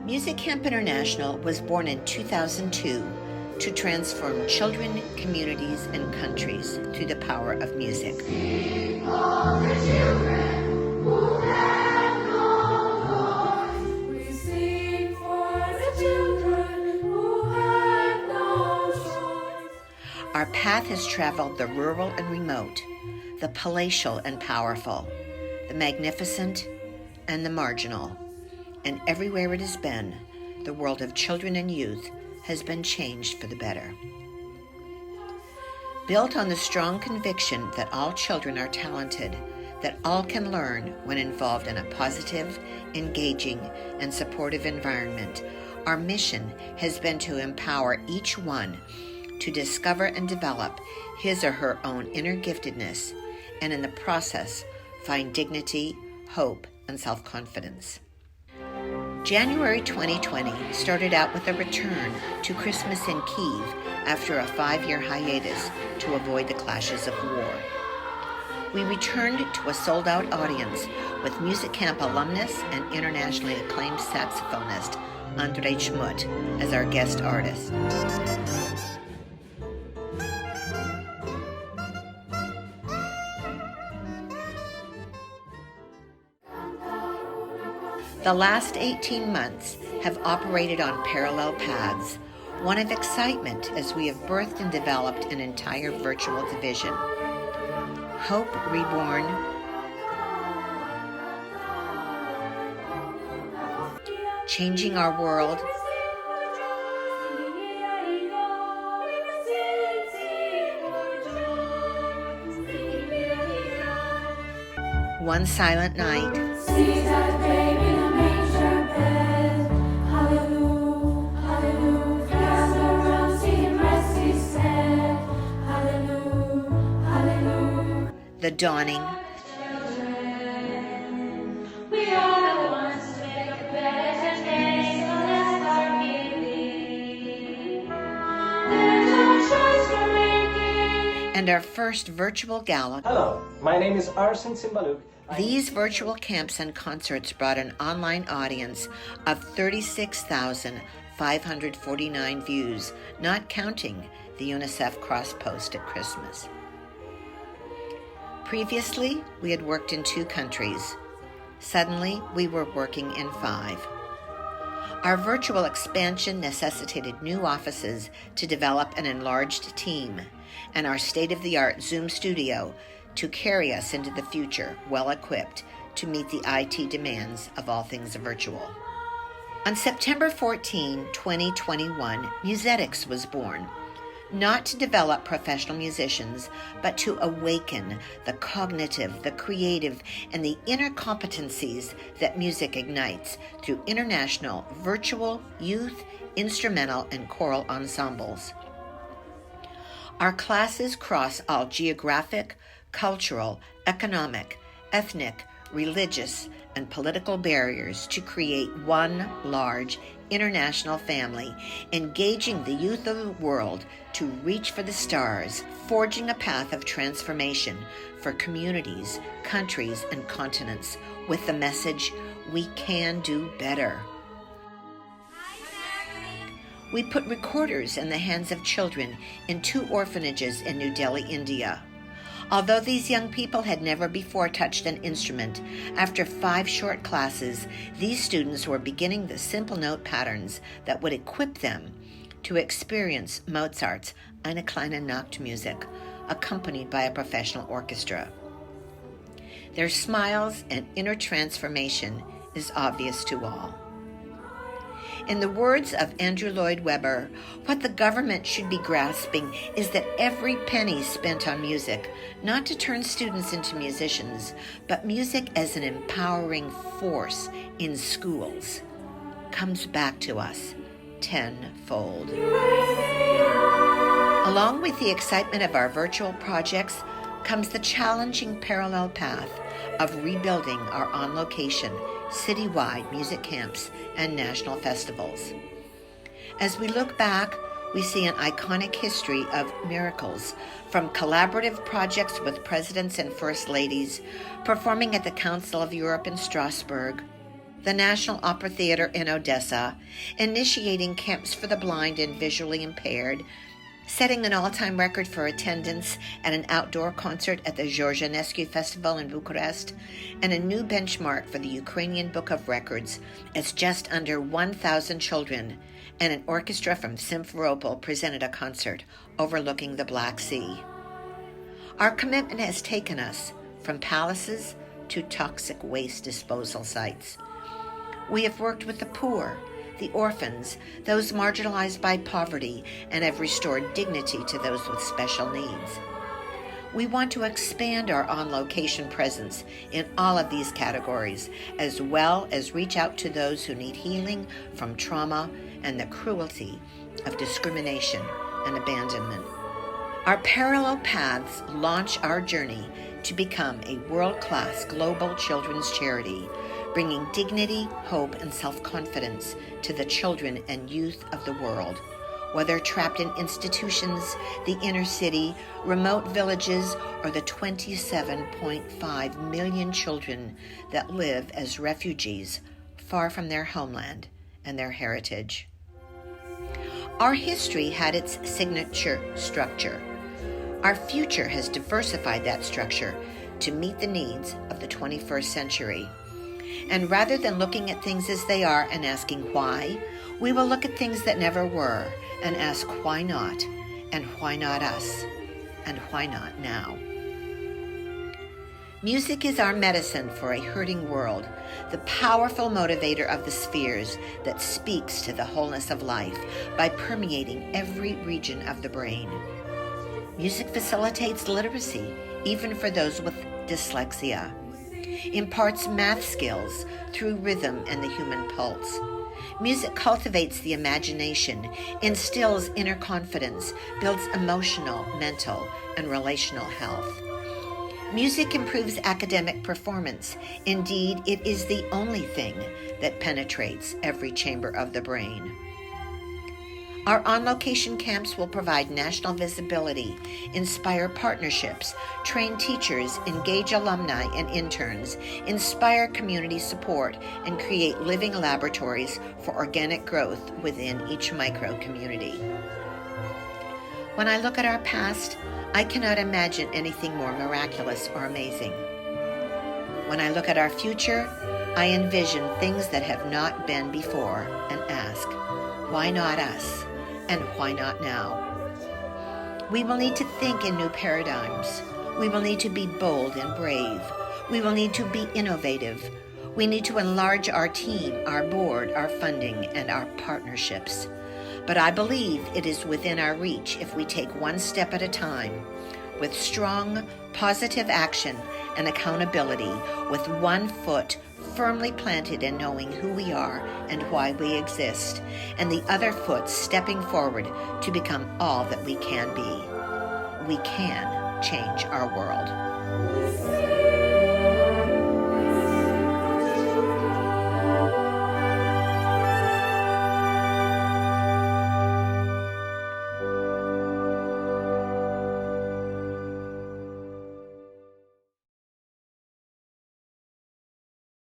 Music Camp International was born in 2002 to transform children, communities, and countries through the power of music. Sing for the children who have no voice. We sing for the children who have no choice. Our path has traveled the rural and remote, the palatial and powerful, the magnificent and the marginal. And everywhere it has been, the world of children and youth has been changed for the better. Built on the strong conviction that all children are talented, that all can learn when involved in a positive, engaging, and supportive environment, our mission has been to empower each one to discover and develop his or her own inner giftedness, and in the process, find dignity, hope, and self-confidence. January 2020 started out with a return to Christmas in Kyiv after a 5-year hiatus to avoid the clashes of war. We returned to a sold-out audience with Music Camp alumnus and internationally acclaimed saxophonist Andrei Chmut as our guest artist. The last 18 months have operated on parallel paths, one of excitement as we have birthed and developed an entire virtual division. Hope Reborn, Changing Our World, One Silent Night, See that babe in a manger bed. Hallelujah, hallelujah. Gather round, see him rest his head. Hallelujah, hallelujah. The Dawning, We are the ones to make a better day, so let's start giving. There's no choice we're making. and our first virtual gala. Hello, my name is Arsen Simbaluk. These virtual camps and concerts brought an online audience of 36,549 views, not counting the UNICEF cross post at Christmas. Previously, we had worked in 2 countries. Suddenly, we were working in 5. Our virtual expansion necessitated new offices to develop an enlarged team, and our state-of-the-art Zoom studio to carry us into the future well-equipped to meet the IT demands of all things virtual. On September 14, 2021, Musetics was born, not to develop professional musicians, but to awaken the cognitive, the creative, and the inner competencies that music ignites through international, virtual, youth, instrumental, and choral ensembles. Our classes cross all geographic, cultural, economic, ethnic, religious, and political barriers to create one large international family, engaging the youth of the world to reach for the stars, forging a path of transformation for communities, countries, and continents with the message, we can do better. We put recorders in the hands of children in 2 orphanages in New Delhi, India. Although these young people had never before touched an instrument, after 5 short classes, these students were beginning the simple note patterns that would equip them to experience Mozart's Eine kleine Nachtmusik, accompanied by a professional orchestra. Their smiles and inner transformation is obvious to all. In the words of Andrew Lloyd Webber, what the government should be grasping is that every penny spent on music, not to turn students into musicians, but music as an empowering force in schools, comes back to us tenfold. Along with the excitement of our virtual projects comes the challenging parallel path of rebuilding our on-location, citywide music camps and national festivals. As we look back, we see an iconic history of miracles, from collaborative projects with presidents and first ladies, performing at the Council of Europe in Strasbourg, the National Opera Theater in Odessa, initiating camps for the blind and visually impaired, setting an all-time record for attendance at an outdoor concert at the Georgianescu Festival in Bucharest, and a new benchmark for the Ukrainian Book of Records as just under 1,000 children and an orchestra from Simferopol presented a concert overlooking the Black Sea. Our commitment has taken us from palaces to toxic waste disposal sites. We have worked with the poor, the orphans, those marginalized by poverty, and have restored dignity to those with special needs. We want to expand our on-location presence in all of these categories, as well as reach out to those who need healing from trauma and the cruelty of discrimination and abandonment. Our parallel paths launch our journey to become a world-class global children's charity, bringing dignity, hope, and self-confidence to the children and youth of the world, whether trapped in institutions, the inner city, remote villages, or the 27.5 million children that live as refugees far from their homeland and their heritage. Our history had its signature structure. Our future has diversified that structure to meet the needs of the 21st century. And rather than looking at things as they are and asking why, we will look at things that never were and ask why not, and why not us, and why not now. Music is our medicine for a hurting world, the powerful motivator of the spheres that speaks to the wholeness of life by permeating every region of the brain. Music facilitates literacy, even for those with dyslexia, imparts math skills through rhythm and the human pulse. Music cultivates the imagination, instills inner confidence, builds emotional, mental, and relational health. Music improves academic performance. Indeed, it is the only thing that penetrates every chamber of the brain. Our on-location camps will provide national visibility, inspire partnerships, train teachers, engage alumni and interns, inspire community support, and create living laboratories for organic growth within each micro-community. When I look at our past, I cannot imagine anything more miraculous or amazing. When I look at our future, I envision things that have not been before and ask, why not us? And why not now? We will need to think in new paradigms. We will need to be bold and brave. We will need to be innovative. We need to enlarge our team, our board, our funding, and our partnerships. But I believe it is within our reach if we take one step at a time, with strong, positive action and accountability, with one foot firmly planted in knowing who we are and why we exist, and the other foot stepping forward to become all that we can be. We can change our world.